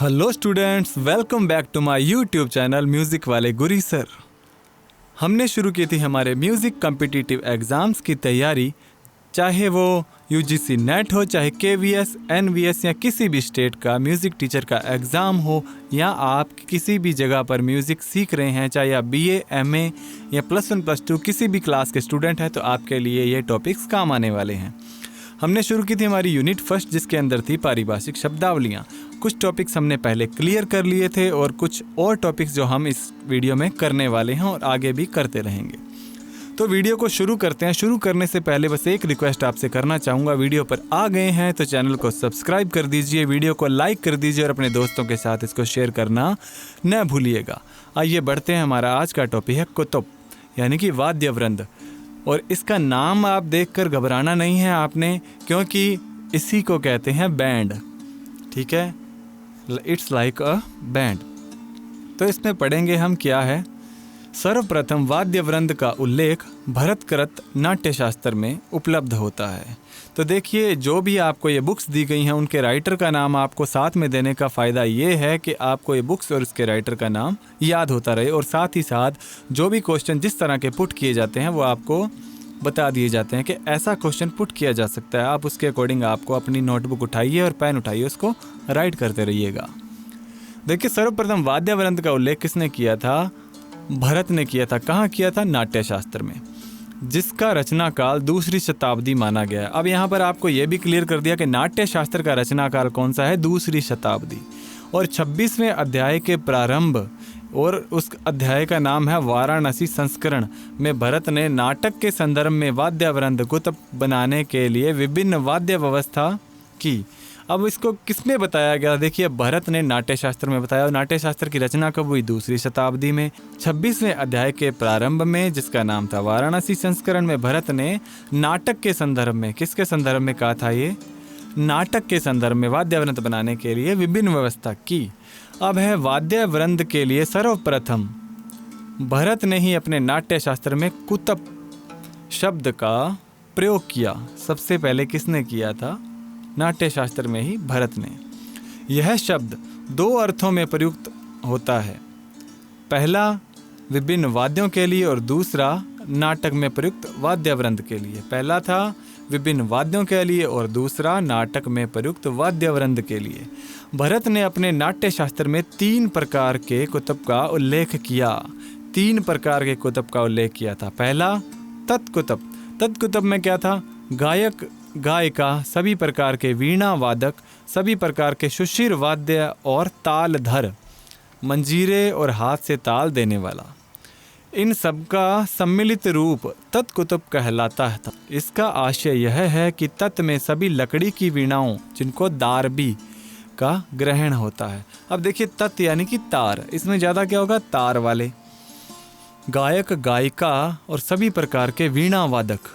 Hello students, welcome back to my YouTube channel music वाले Guri sir. हमने शुरू की थी हमारे म्यूज़िक कॉम्पिटिटिव एग्ज़ाम्स की तैयारी, चाहे वो यूजीसी नेट हो, चाहे केवीएस, एनवीएस या किसी भी स्टेट का म्यूज़िक टीचर का एग्ज़ाम हो, या आप किसी भी जगह पर म्यूज़िक सीख रहे हैं, चाहे आप बीए, एमए या +1 +2 किसी भी क्लास के स्टूडेंट हैं, तो आपके लिए ये टॉपिक्स काम आने वाले हैं। हमने शुरू की थी हमारी यूनिट फर्स्ट, जिसके अंदर थी पारिभाषिक शब्दावलियाँ। कुछ टॉपिक्स हमने पहले क्लियर कर लिए थे और कुछ और टॉपिक्स जो हम इस वीडियो में करने वाले हैं और आगे भी करते रहेंगे। तो वीडियो को शुरू करते हैं। शुरू करने से पहले बस एक रिक्वेस्ट आपसे करना चाहूँगा, वीडियो पर आ गए हैं तो चैनल को सब्सक्राइब कर दीजिए, वीडियो को लाइक कर दीजिए और अपने दोस्तों के साथ इसको शेयर करना न भूलिएगा। आइए बढ़ते हैं। हमारा आज का टॉपिक है कुतुब, यानी कि वाद्य वृंद। और इसका नाम आप देखकर घबराना नहीं है आपने, क्योंकि इसी को कहते हैं बैंड। ठीक है, इट्स लाइक अ बैंड। तो इसमें पढ़ेंगे हम क्या है। सर्वप्रथम वाद्य वृंद का उल्लेख भरतकृत नाट्यशास्त्र में उपलब्ध होता है। तो देखिए, जो भी आपको ये बुक्स दी गई हैं उनके राइटर का नाम आपको साथ में देने का फ़ायदा ये है कि आपको ये बुक्स और इसके राइटर का नाम याद होता रहे, और साथ ही साथ जो भी क्वेश्चन जिस तरह के पुट किए जाते हैं वो आपको बता दिए जाते हैं कि ऐसा क्वेश्चन पुट किया जा सकता है। आप उसके अकॉर्डिंग आपको अपनी नोटबुक उठाइए और पेन उठाइए, उसको राइट करते रहिएगा। देखिए, सर्वप्रथम वाद्य वृंद का उल्लेख किसने किया था? भरत ने किया था। कहाँ किया था? नाट्यशास्त्र में, जिसका रचना काल 2री शताब्दी माना गया है। अब यहाँ पर आपको ये भी क्लियर कर दिया कि नाट्यशास्त्र का रचना काल कौन सा है? 2री शताब्दी। और 26वें अध्याय के प्रारंभ, और उस अध्याय का नाम है वाराणसी संस्करण, में भरत ने नाटक के संदर्भ में वाद्य वृंद कुतुब बनाने के लिए विभिन्न वाद्य व्यवस्था की। अब इसको किसमें बताया गया? देखिए, भरत ने नाट्यशास्त्र में बताया। नाट्यशास्त्र की रचना कब हुई? 2री शताब्दी में, 26वें अध्याय के प्रारंभ में, जिसका नाम था वाराणसी संस्करण, में भरत ने नाटक के संदर्भ में, किसके संदर्भ में कहा था? ये नाटक के संदर्भ में वाद्य वृंद बनाने के लिए विभिन्न व्यवस्था की। अब है वाद्य वृंद के लिए सर्वप्रथम भरत ने ही अपने नाट्यशास्त्र में कुतुब शब्द का प्रयोग किया। सबसे पहले किसने किया था? नाट्यशास्त्र में ही भरत ने। यह शब्द 2 अर्थों में प्रयुक्त होता है। पहला विभिन्न वाद्यों के लिए और दूसरा नाटक में प्रयुक्त वाद्य वृंद के लिए। पहला था विभिन्न वाद्यों के लिए और दूसरा नाटक में प्रयुक्त वाद्य वृंद के लिए। भरत ने अपने नाट्यशास्त्र में 3 प्रकार के कुतुब का उल्लेख किया। 3 प्रकार के कुतुब का उल्लेख किया था। पहला तत्कुतुब। तत्कुतुब में क्या था? गायक, गायिका, सभी प्रकार के वीणा वादक, सभी प्रकार के सुशिर वाद्य और तालधर, मंजीरे और हाथ से ताल देने वाला, इन सब का सम्मिलित रूप तत्कुतुब कहलाता है। इसका आशय यह है कि तत् में सभी लकड़ी की वीणाओं, जिनको दारबी का ग्रहण होता है। अब देखिए, तत् यानी कि तार, इसमें ज़्यादा क्या होगा? तार वाले। गायक, गायिका और सभी प्रकार के वीणा वादक,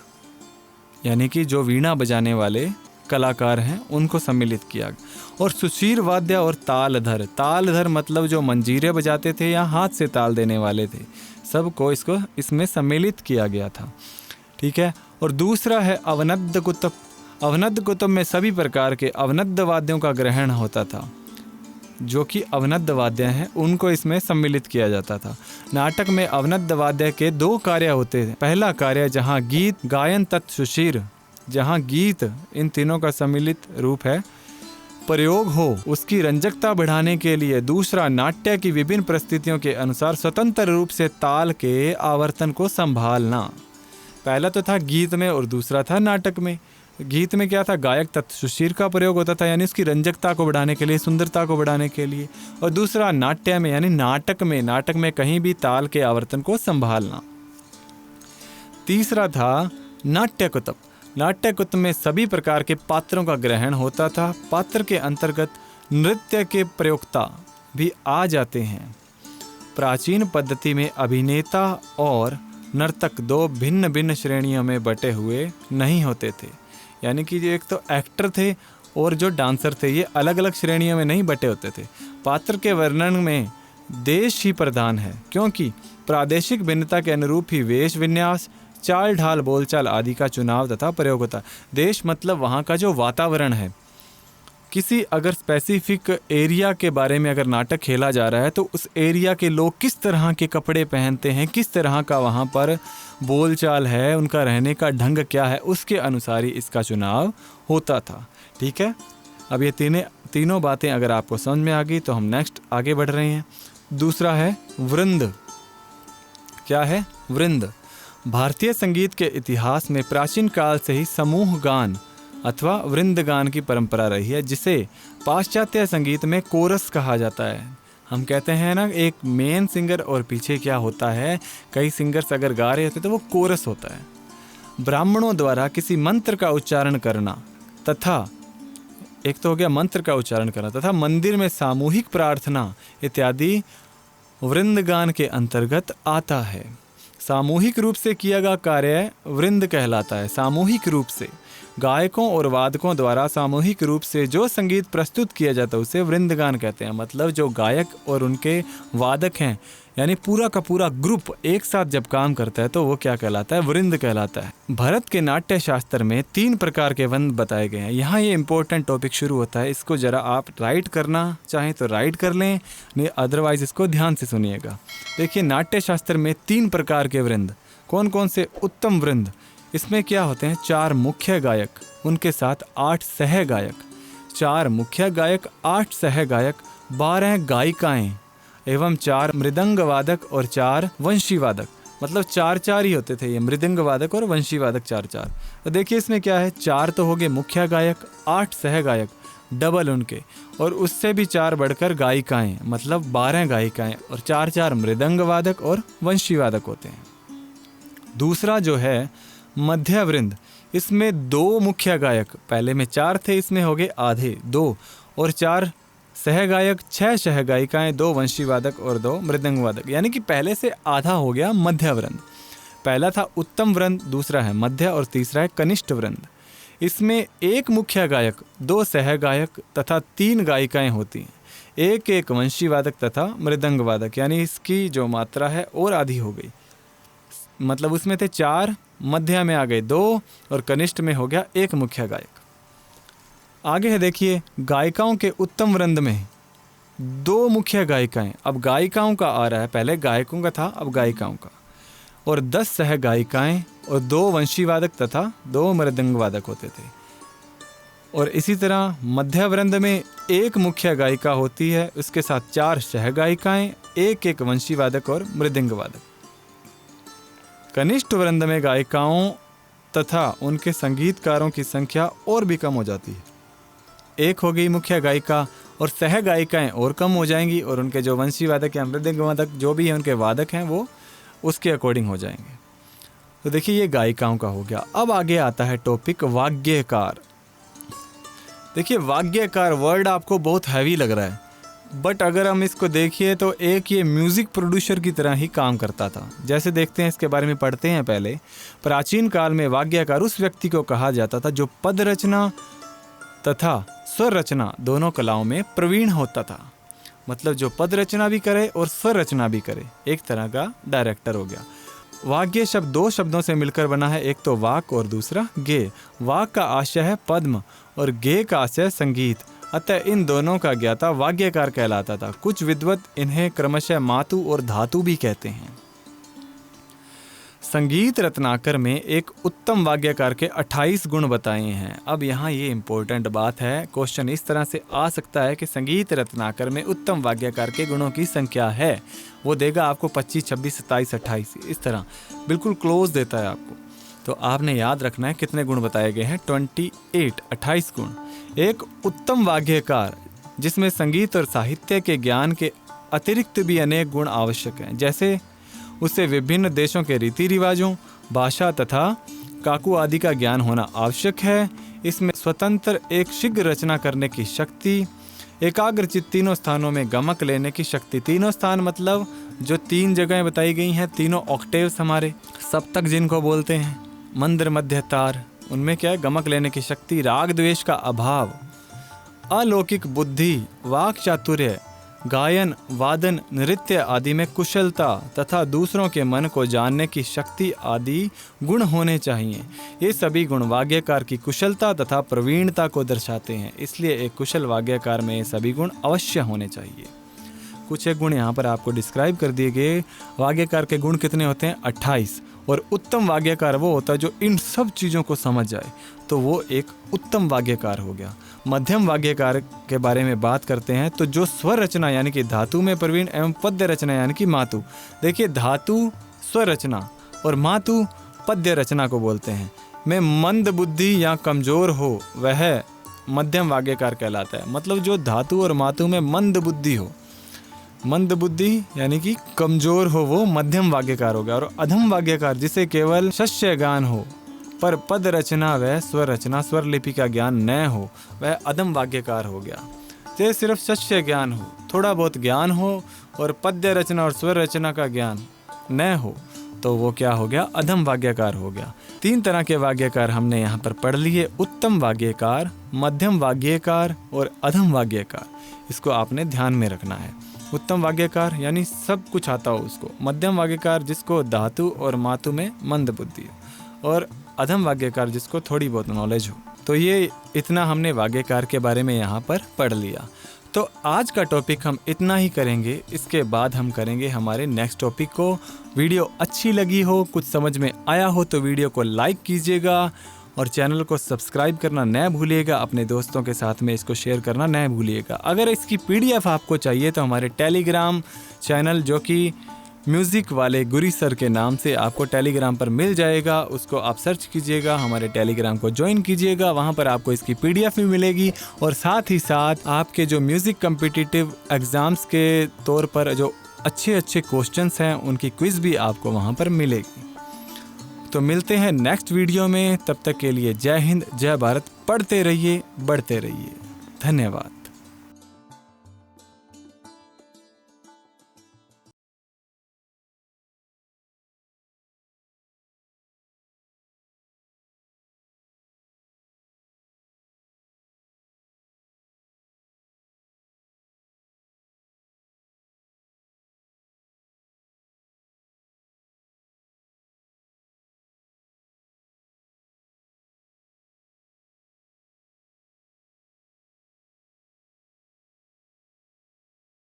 यानी कि जो वीणा बजाने वाले कलाकार हैं, उनको सम्मिलित किया। और सुशीर वाद्य और तालधर। तालधर मतलब जो मंजीरे बजाते थे या हाथ से ताल देने वाले थे, सबको इसमें सम्मिलित किया गया था। ठीक है। और दूसरा है अवनद्द कुतुब। अवनद्द कुतुब में सभी प्रकार के अवनद्द वाद्यों का ग्रहण होता था। जो कि अवनद्द वाद्य हैं, उनको इसमें सम्मिलित किया जाता था। नाटक में अवनद्द वाद्य के 2 कार्य होते थे। पहला कार्य जहाँ गीत, गायन तत् सुशीर, जहाँ गीत, इन तीनों का सम्मिलित रूप है, प्रयोग हो, उसकी रंजकता बढ़ाने के लिए। दूसरा, नाट्य की विभिन्न परिस्थितियों के अनुसार स्वतंत्र रूप से ताल के आवर्तन को संभालना। पहला तो था गीत में और दूसरा था नाटक में। गीत में क्या था? गायक तत् सुशीर का प्रयोग होता था, यानी उसकी रंजकता को बढ़ाने के लिए, सुंदरता को बढ़ाने के लिए। और दूसरा नाट्य में, यानी नाटक में कहीं भी ताल के आवर्तन को संभालना। तीसरा था नाट्य कुतुब। नाट्य कुतुब में सभी प्रकार के पात्रों का ग्रहण होता था। पात्र के अंतर्गत नृत्य के प्रयोक्ता भी आ जाते हैं। प्राचीन पद्धति में अभिनेता और नर्तक 2 भिन्न भिन्न श्रेणियों में बटे हुए नहीं होते थे। यानी कि एक तो एक्टर थे और जो डांसर थे, ये अलग अलग श्रेणियों में नहीं बटे होते थे। पात्र के वर्णन में देश ही प्रधान है, क्योंकि प्रादेशिक भिन्नता के अनुरूप ही वेश विन्यास, चाल ढाल, बोलचाल आदि का चुनाव तथा प्रयोग होता है। देश मतलब वहाँ का जो वातावरण है, किसी अगर स्पेसिफिक एरिया के बारे में अगर नाटक खेला जा रहा है तो उस एरिया के लोग किस तरह के कपड़े पहनते हैं, किस तरह का वहाँ पर बोलचाल है, उनका रहने का ढंग क्या है, उसके अनुसार ही इसका चुनाव होता था। ठीक है, अब ये तीनों बातें अगर आपको समझ में आ गई तो हम नेक्स्ट आगे बढ़ रहे हैं। दूसरा है वृंद। क्या है वृंद? भारतीय संगीत के इतिहास में प्राचीन काल से ही समूह गान अथवा वृंद गान की परंपरा रही है, जिसे पाश्चात्य संगीत में कोरस कहा जाता है। हम कहते हैं ना, एक मेन सिंगर और पीछे क्या होता है, कई सिंगर्स अगर गा रहे होते तो वो कोरस होता है। ब्राह्मणों द्वारा किसी मंत्र का उच्चारण करना तथा एक तो हो गया मंत्र का उच्चारण करना तथा मंदिर में सामूहिक प्रार्थना इत्यादि वृंद गान के अंतर्गत आता है। सामूहिक रूप से किया गया कार्य वृंद कहलाता है। सामूहिक रूप से गायकों और वादकों द्वारा सामूहिक रूप से जो संगीत प्रस्तुत किया जाता है उसे वृंदगान कहते हैं। मतलब जो गायक और उनके वादक हैं, यानी पूरा का पूरा ग्रुप एक साथ जब काम करता है तो वो क्या कहलाता है? वृंद कहलाता है। भारत के नाट्य शास्त्र में 3 प्रकार के वृंद बताए गए हैं। यहाँ ये इंपॉर्टेंट टॉपिक शुरू होता है, इसको जरा आप राइट करना चाहें तो राइट कर लें, नहीं अदरवाइज इसको ध्यान से सुनिएगा। देखिए, नाट्य शास्त्र में 3 प्रकार के वृंद कौन कौन से? उत्तम वृंद, इसमें क्या होते हैं? 4 मुख्य गायक, उनके साथ 8 सह गायक। 4 मुख्य गायक, 8 सह गायक, 12 गायिकाएं एवं 4 मृदंग वादक और 4 वंशी वादक। मतलब 4-4 ही होते थे ये, मृदंग वादक और वंशी वादक 4-4। तो देखिए इसमें क्या है, 4 तो हो गए मुख्य गायक, 8 सह गायक डबल उनके, और उससे भी 4 बढ़कर गायिकाएं, मतलब 12 गायिकाएं, और 4-4 मृदंग वादक और वंशी वादक होते हैं। दूसरा जो है मध्य वृंद, इसमें 2 मुख्य गायक, पहले में 4 थे, इसमें हो गए आधे 2, और 4 सह गायक, 6 सह गायिकाएं, 2 वंशी वादक और 2 मृदंग वादक, यानी कि पहले से आधा हो गया मध्य वृंद। पहला था उत्तम वृंद, दूसरा है मध्य और तीसरा है कनिष्ठ वृंद। इसमें 1 मुख्य गायक, 2 सह गायक तथा 3 गायिकाएं होती हैं, 1 वंशी वादक तथा मृदंग वादक, यानी इसकी जो मात्रा है और आधी हो गई। मतलब उसमें थे 4, मध्य में आ गए 2 और कनिष्ठ में हो गया 1 मुख्य गायक। आगे है देखिए, गायिकाओं के उत्तम वृंद में 2 मुख्य गायिकाएं, अब गायिकाओं का आ रहा है, पहले गायकों का था अब गायिकाओं का, और 10 सह गायिकाएं और 2 वंशी वादक तथा 2 मृदंग वादक होते थे। और इसी तरह मध्य वृंद में 1 मुख्य गायिका होती है, उसके साथ 4 सह गायिकाएं, 1 वंशी वादक और मृदंग वादक। कनिष्ठ वृंद में गायिकाओं तथा उनके संगीतकारों की संख्या और भी कम हो जाती है। 1 हो गई मुख्य गायिका और सह गायिकाएं और कम हो जाएंगी, और उनके जो वंशी वादक या मृदंग वादक जो भी हैं उनके वादक हैं वो उसके अकॉर्डिंग हो जाएंगे। तो देखिए ये गायिकाओं का हो गया। अब आगे आता है टॉपिक वाग्यकार। देखिए वाग्यकार वर्ड आपको बहुत हैवी लग रहा है, बट अगर हम इसको देखिए तो एक ये म्यूज़िक प्रोड्यूसर की तरह ही काम करता था। जैसे देखते हैं, इसके बारे में पढ़ते हैं पहले। प्राचीन काल में वाग्यकार उस व्यक्ति को कहा जाता था जो पद रचना तथा स्वर रचना दोनों कलाओं में प्रवीण होता था। मतलब जो पद रचना भी करे और स्वर रचना भी करे, एक तरह का डायरेक्टर हो गया। वाग्य शब्द 2 शब्दों से मिलकर बना है, एक तो वाक और दूसरा गे। वाक का आशय है पद्म और गे का आशय संगीत, अतः इन दोनों का ज्ञाता वाग्यकार कहलाता था। कुछ विद्वत इन्हें क्रमशः मातु और धातु भी कहते हैं। संगीत रत्नाकर में एक उत्तम वाग्यकार के 28 गुण बताए हैं। अब यहाँ ये इम्पोर्टेंट बात है, क्वेश्चन इस तरह से आ सकता है कि संगीत रत्नाकर में उत्तम वाग्यकार के गुणों की संख्या है, वो देगा आपको 25, 26, 27, 28 इस तरह बिल्कुल क्लोज देता है आपको। तो आपने याद रखना है कितने गुण बताए गए हैं, 28 गुण। एक उत्तम वाग्यकार जिसमें संगीत और साहित्य के ज्ञान के अतिरिक्त भी अनेक गुण आवश्यक हैं, जैसे उसे विभिन्न देशों के रीति रिवाजों, भाषा तथा काकू आदि का ज्ञान होना आवश्यक है। इसमें स्वतंत्र एक शीघ्र रचना करने की शक्ति, एकाग्रचित तीनों स्थानों में गमक लेने की शक्ति। तीनों स्थान मतलब जो 3 जगहें बताई गई हैं, तीनों ऑक्टेव्स हमारे सप्तक जिनको बोलते हैं, मंद्र मध्य तार, उनमें क्या है, गमक लेने की शक्ति, राग द्वेष का अभाव, अलौकिक बुद्धि, वाक चातुर्य, गायन, वादन, नृत्य आदि में कुशलता तथा दूसरों के मन को जानने की शक्ति आदि गुण होने चाहिए। ये सभी गुण वाद्यकार की कुशलता तथा प्रवीणता को दर्शाते हैं, इसलिए एक कुशल वाद्यकार में ये सभी गुण अवश्य होने चाहिए। कुछ एक गुण यहाँ पर आपको डिस्क्राइब कर दिए गए। वाद्यकार के गुण कितने होते हैं? 28। और उत्तम वाद्यकार वो होता है जो इन सब चीज़ों को समझ जाए, तो वो एक उत्तम वाद्यकार हो गया। मध्यम वाद्यकार के बारे में बात करते हैं तो जो स्वर रचना यानी कि धातु में प्रवीण एवं पद्य रचना यानी कि मातु। देखिए, धातु स्वर रचना और मातु पद्य रचना को बोलते हैं। में मंद बुद्धि या कमज़ोर हो वह मध्यम वाद्यकार कहलाता है। मतलब जो धातु और मातु में मंद बुद्धि हो, मंद बुद्धि यानी कि कमजोर हो, वो मध्यम वाद्यकार हो गया। और अधम वाद्यकार जिसे केवल शस्य ज्ञान हो पर पद रचना व स्वर रचना स्वर लिपि का ज्ञान न हो, वह अधम वाद्यकार हो गया। जे सिर्फ शस्य ज्ञान हो, थोड़ा बहुत ज्ञान हो और पद्य रचना और स्वर रचना का ज्ञान न हो, तो वो क्या हो गया? अधम वाद्यकार हो गया। 3 तरह के वाद्यकार हमने यहाँ पर पढ़ लिए: उत्तम वाद्यकार, मध्यम वाद्यकार और अधम वाद्यकार। इसको आपने ध्यान में रखना है। उत्तम वाद्यकार यानी सब कुछ आता हो उसको, मध्यम वाद्यकार जिसको धातु और मातु में मंद बुद्धि हो, और अधम वाद्यकार जिसको थोड़ी बहुत नॉलेज हो। तो ये इतना हमने वाद्यकार के बारे में यहाँ पर पढ़ लिया। तो आज का टॉपिक हम इतना ही करेंगे। इसके बाद हम करेंगे हमारे नेक्स्ट टॉपिक को। वीडियो अच्छी लगी हो, कुछ समझ में आया हो तो वीडियो को लाइक कीजिएगा और चैनल को सब्सक्राइब करना न भूलिएगा। अपने दोस्तों के साथ में इसको शेयर करना न भूलिएगा। अगर इसकी PDF आपको चाहिए तो हमारे टेलीग्राम चैनल, जो कि म्यूज़िक वाले गुरी सर के नाम से आपको टेलीग्राम पर मिल जाएगा, उसको आप सर्च कीजिएगा, हमारे टेलीग्राम को ज्वाइन कीजिएगा। वहाँ पर आपको इसकी PDF भी मिलेगी और साथ ही साथ आपके जो म्यूज़िक कम्पिटिटिव एग्ज़ाम्स के तौर पर जो अच्छे क्वेश्चंस हैं उनकी क्विज़ भी आपको वहाँ पर मिलेगी। तो मिलते हैं नेक्स्ट वीडियो में। तब तक के लिए जय हिंद, जय भारत। पढ़ते रहिए, बढ़ते रहिए। धन्यवाद।